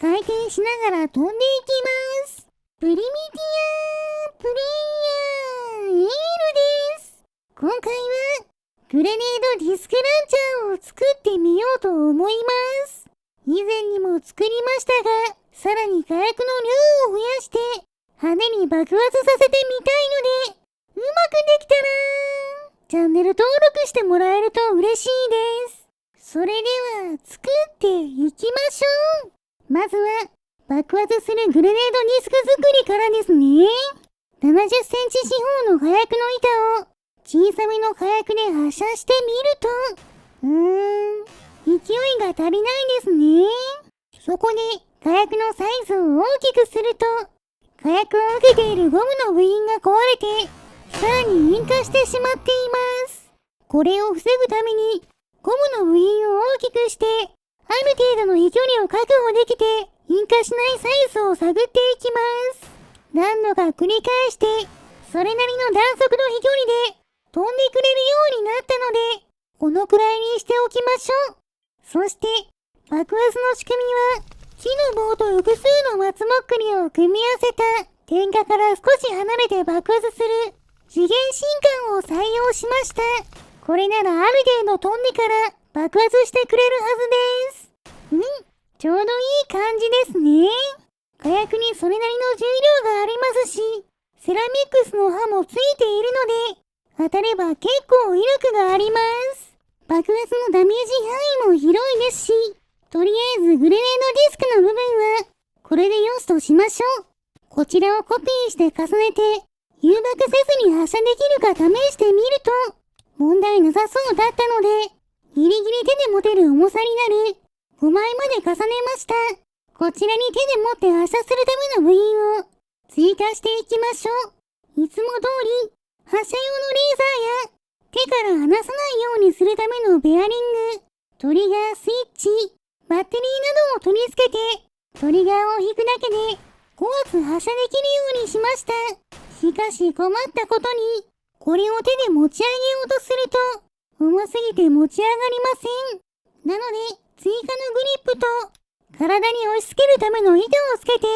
回転しながら飛んでいきます。プリミティアプレイヤーエールです。今回はグレネードディスクランチャーを作ってみようと思います。以前にも作りましたが、さらに火薬の量を増やして派手に爆発させてみたいので、うまくできたらチャンネル登録してもらえると嬉しいです。それでは作っていきましょう。まずは爆発するグレネードディスク作りからですね。70センチ四方の火薬の板を小さめの火薬で発射してみると、勢いが足りないですね。そこで火薬のサイズを大きくすると、火薬を受けているゴムの部品が壊れて、さらに引火してしまっています。これを防ぐために、ゴムの部品を大きくして、ある程度の飛距離を確保できて、引火しないサイズを探っていきます。何度か繰り返して、それなりの弾速の飛距離で飛んでくれるようになったので、このくらいにしておきましょう。そして、爆発の仕組みは、木の棒と複数の松ぼっくりを組み合わせた、点火から少し離れて爆発する、次元進化を採用しました。これならある程度飛んでから爆発してくれるはずです。ちょうどいい感じですね。火薬にそれなりの重量がありますし、セラミックスの刃もついているので、当たれば結構威力があります。爆発のダメージ範囲も広いですし、とりあえずグレネードディスクの部分は、これでよしとしましょう。こちらをコピーして重ねて、誘爆せずに発射できるか試してみると、問題なさそうだったので、ギリギリ手で持てる重さになる5枚まで重ねました。こちらに手で持って発射するための部品を追加していきましょう。いつも通り、発射用のレーザーや手から離さないようにするためのベアリング、トリガースイッチ、バッテリーなどを取り付けて、トリガーを引くだけで5発発射できるようにしました。しかし困ったことに、これを手で持ち上げようとすると、重すぎて持ち上がりません。なので、追加のグリップと、体に押し付けるための板をつけて、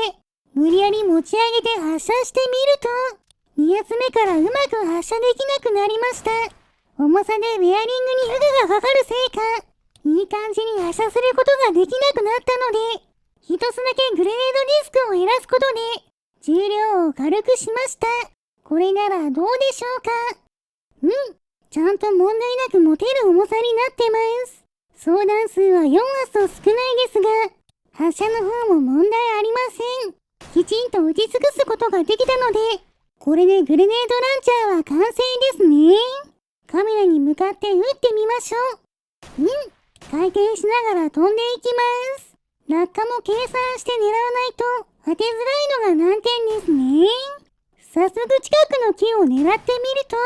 無理やり持ち上げて発射してみると、2発目からうまく発射できなくなりました。重さでベアリングに負荷がかかるせいか、いい感じに発射することができなくなったので、一つだけグレネードディスクを減らすことで、重量を軽くしました。これならどうでしょうか。ちゃんと問題なく持てる重さになってます。相談数は4発と少ないですが、発射の方も問題ありません。きちんと打ち尽くすことができたので、これでグレネードランチャーは完成ですね。カメラに向かって撃ってみましょう。回転しながら飛んでいきます。落下も計算して狙わないと当てづらいのが難点ですね。早速近くの木を狙ってみると、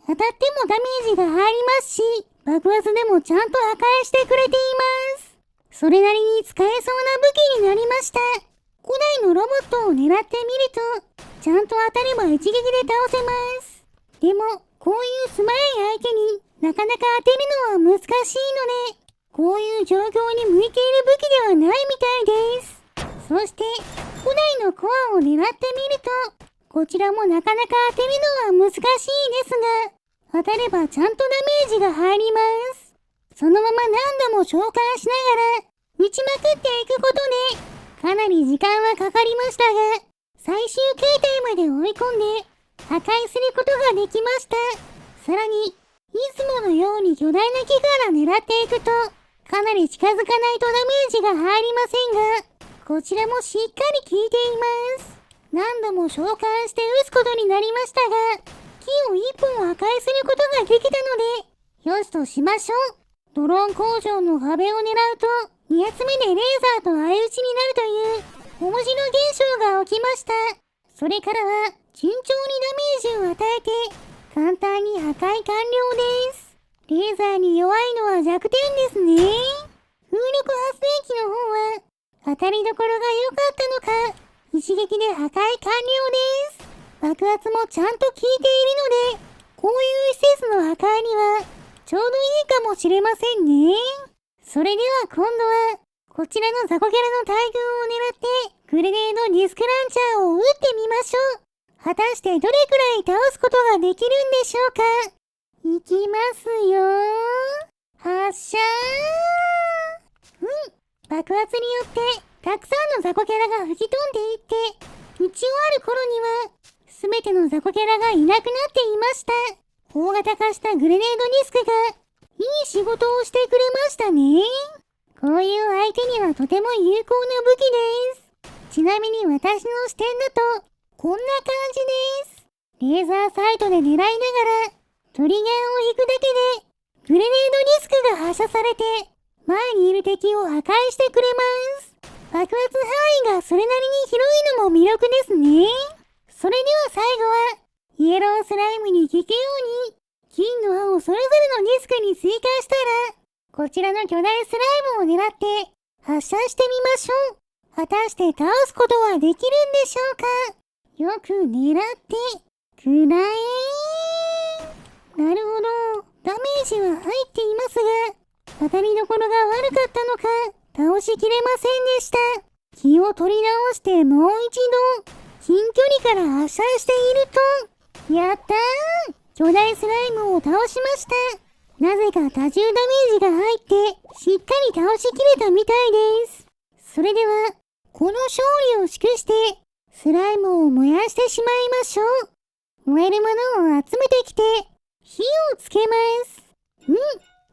当たってもダメージが入りますし、爆発でもちゃんと破壊してくれています。それなりに使えそうな武器になりました。古代のロボットを狙ってみると、ちゃんと当たれば一撃で倒せます。でも、こういう素早い相手になかなか当てるのは難しいので、こういう状況に向いている武器ではないみたいです。そして、古代のコアを狙ってみると、こちらもなかなか当てるのは難しいですが、当たればちゃんとダメージが入ります。そのまま何度も召喚しながら、打ちまくっていくことで、かなり時間はかかりましたが、最終形態まで追い込んで、破壊することができました。さらに、いつものように巨大な木から狙っていくと、かなり近づかないとダメージが入りませんが、こちらもしっかり効いています。何度も召喚して撃つことになりましたが、木を一本破壊することができたので、よしとしましょう。ドローン工場の壁を狙うと、2発目でレーザーと相打ちになるという面白現象が起きました。それからは順調にダメージを与えて簡単に破壊完了です。レーザーに弱いのは弱点ですね。風力発電機の方は当たりどころが良かったのか一撃で破壊完了です。爆発もちゃんと効いているので、こういう施設の破壊にはちょうどいいかもしれませんね。それでは今度はこちらの雑魚キャラの大群を狙って、グレネードディスクランチャーを撃ってみましょう。果たしてどれくらい倒すことができるんでしょうか。いきますよー。発射ー。爆発によって、たくさんの雑魚キャラが吹き飛んでいって、撃ち終わる頃には、すべての雑魚キャラがいなくなっていました。大型化したグレネードディスクが、いい仕事をしてくれましたね。こういう相手にはとても有効な武器です。ちなみに私の視点だと、こんな感じです。レーザーサイトで狙いながら、トリガーを引くだけで、グレネードディスクが発射されて、前にいる敵を破壊してくれます。爆発範囲がそれなりに広いのも魅力ですね。それでは最後は、イエロースライムに効くように、金の刃をそれぞれのディスクに追加したら、こちらの巨大スライムを狙って発射してみましょう。果たして倒すことはできるんでしょうか。よく狙ってくらえー。なるほど。ダメージは入っていますが、当たりどころが悪かったのか、倒しきれませんでした。気を取り直してもう一度、近距離から発射していると、やったー！巨大スライムを倒しました。なぜか多重ダメージが入って、しっかり倒しきれたみたいです。それでは、この勝利を祝して、スライムを燃やしてしまいましょう。燃えるものを集めてきて、火をつけます。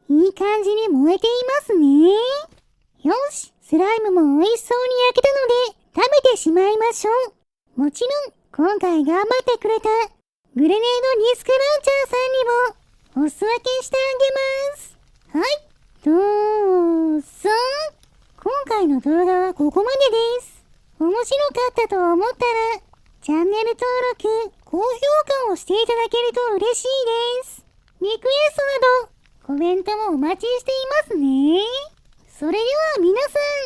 いい感じに燃えていますね。よし、スライムも美味しそうに焼けたので、食べてしまいましょう。もちろん、今回頑張ってくれた、グレネードディスクランチャーさんにも、お裾分けしてあげます。はい、どうぞ。今回の動画はここまでです。面白かったと思ったら、チャンネル登録、高評価をしていただけると嬉しいです。リクエストなど、コメントもお待ちしていますね。それでは皆さん、